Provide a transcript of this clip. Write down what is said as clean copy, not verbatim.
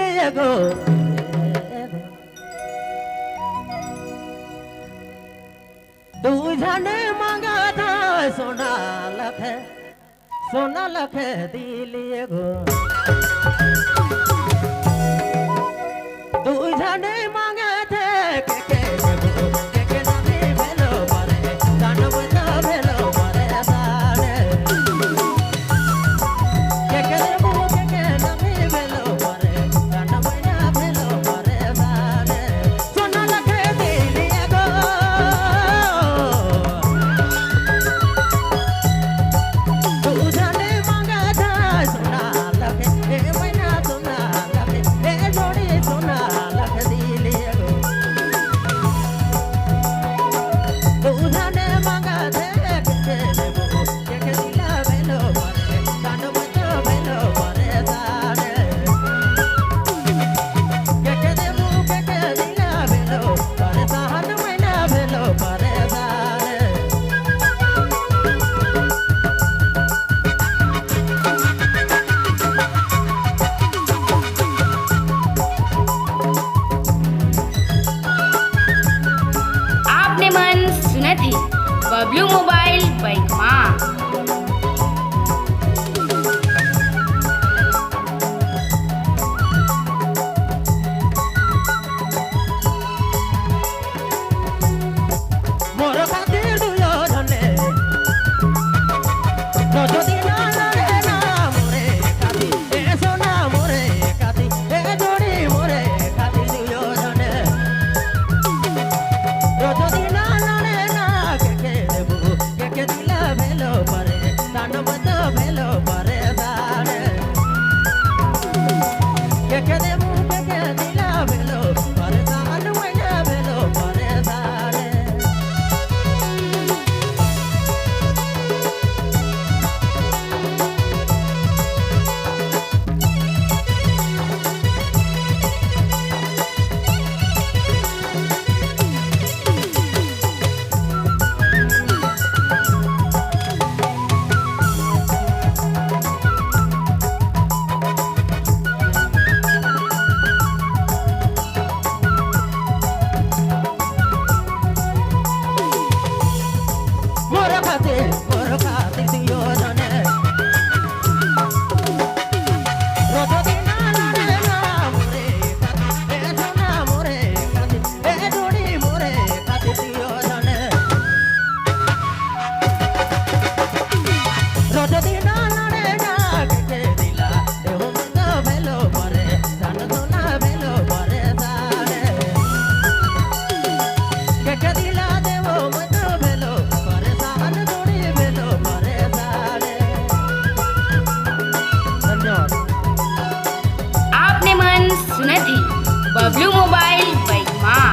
लिए गो तू जाने मांगा था सोना लखे दिलिए गो तू जाने मांगे थे के नदी भेलो मारे जान बता भेलो मारे सारे के देबो के नदी भेलो मारे जान बता भेलो मारे सारे सोना लखे दिलिए गो तू जाने मांगे था सोना लखे ए मैना सोना लखे ए जोड़ी सोना लखे दिलिए गो तू जाने मांगा थे के देबो के दिला भेलो मारे जान बता भेलो मारे सारे के देबो के दिला भेलो मारे साहन मैना भेलो मारे सारे आपने मन सुने थे बबलू मोबाइल बाइक माँ मोर खातिर दुयोधने যদি না লড়ে না মোরে কাতি এ সোনা মোরে কাতি এ জড়ি মোরে কাতি দুয়োধনে যদি না লড়ে না কে দেবো কে দিলা ভেলো পারে দান মত ভেলো পারে দারে কে দেবো কে দিলা ভেলো পারে দান মইনা ভেলো পারে দারে मोर खातिर दुयोधने যদি না লড়ে না মোরে কাতি এ সোনা মোরে কাতি এ জড়ি মোরে কাতি দুয়োধনে যদি না লড়ে না কে দিলা দেহ মত ভেলো পারে জান সোনা ভেলো পারে দারে কে দিলা দেহ মত ভেলো পারে জান জড়ি ভেলো পারে দারে ধন্যবাদ आपने मन सुने थे बबलू मोबाइल बाइक माँ